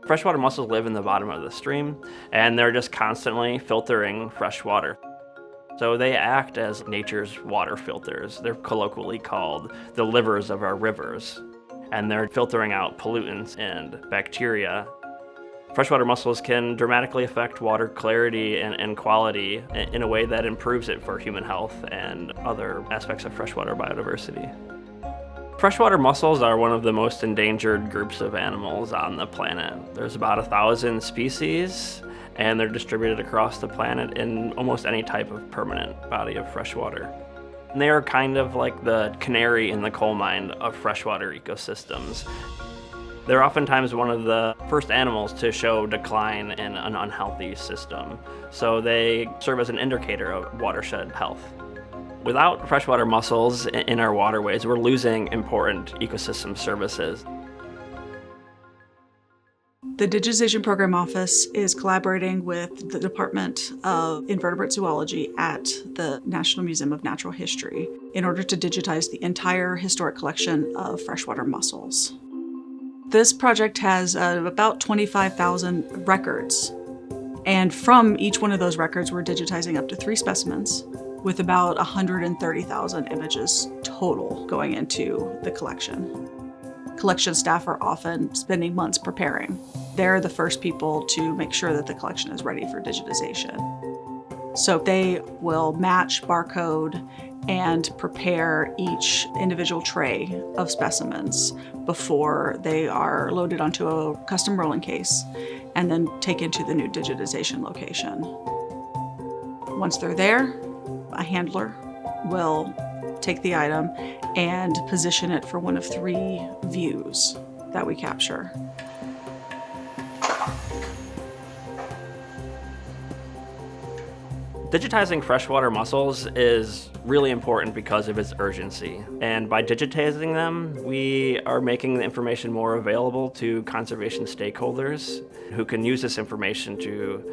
Freshwater mussels live in the bottom of the stream, and they're just constantly filtering fresh water. So they act as nature's water filters. They're colloquially called the livers of our rivers, and they're filtering out pollutants and bacteria. Freshwater mussels can dramatically affect water clarity and quality in a way that improves it for human health and other aspects of freshwater biodiversity. Freshwater mussels are one of the most endangered groups of animals on the planet. There's about 1,000 species, and they're distributed across the planet in almost any type of permanent body of freshwater. And they are kind of like the canary in the coal mine of freshwater ecosystems. They're oftentimes one of the first animals to show decline in an unhealthy system, so they serve as an indicator of watershed health. Without freshwater mussels in our waterways, we're losing important ecosystem services. The Digitization Program Office is collaborating with the Department of Invertebrate Zoology at the National Museum of Natural History in order to digitize the entire historic collection of freshwater mussels. This project has about 25,000 records, and from each one of those records, we're digitizing up to 3 specimens, with about 130,000 images total going into the collection. Collection staff are often spending months preparing. They're the first people to make sure that the collection is ready for digitization. So they will match, barcode, and prepare each individual tray of specimens before they are loaded onto a custom rolling case and then taken to the new digitization location. Once they're there, a handler will take the item and position it for one of 3 views that we capture. Digitizing freshwater mussels is really important because of its urgency. And by digitizing them, we are making the information more available to conservation stakeholders who can use this information to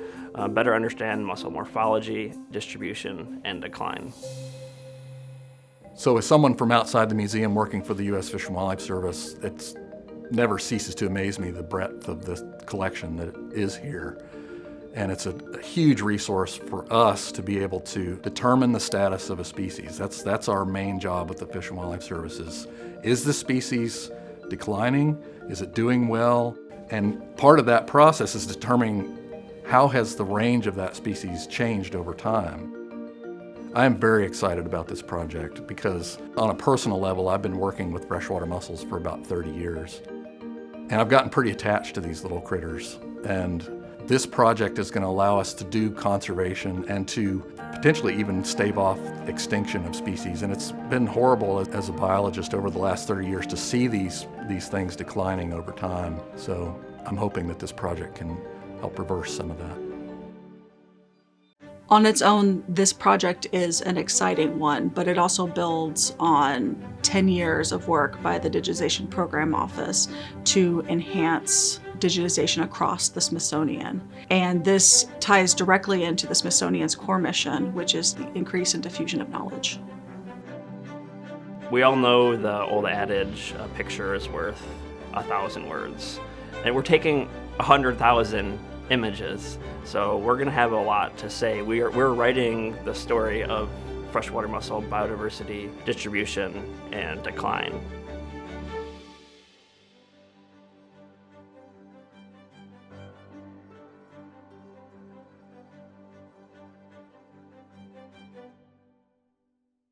better understand mussel morphology, distribution, and decline. So as someone from outside the museum working for the U.S. Fish and Wildlife Service, it never ceases to amaze me the breadth of the collection that is here. And it's a huge resource for us to be able to determine the status of a species. That's our main job with the Fish and Wildlife Service. Is the species declining? Is it doing well? And part of that process is determining how has the range of that species changed over time. I am very excited about this project because on a personal level, I've been working with freshwater mussels for about 30 years. And I've gotten pretty attached to these little critters. And this project is going to allow us to do conservation and to potentially even stave off extinction of species. And it's been horrible as a biologist over the last 30 years to see these things declining over time. So I'm hoping that this project can help reverse some of that. On its own, this project is an exciting one, but it also builds on 10 years of work by the Digitization Program Office to enhance digitization across the Smithsonian. And this ties directly into the Smithsonian's core mission, which is the increase and diffusion of knowledge. We all know the old adage, a picture is worth 1,000 words. And we're taking 100,000 images, so we're going to have a lot to say. We're writing the story of freshwater mussel biodiversity, distribution, and decline.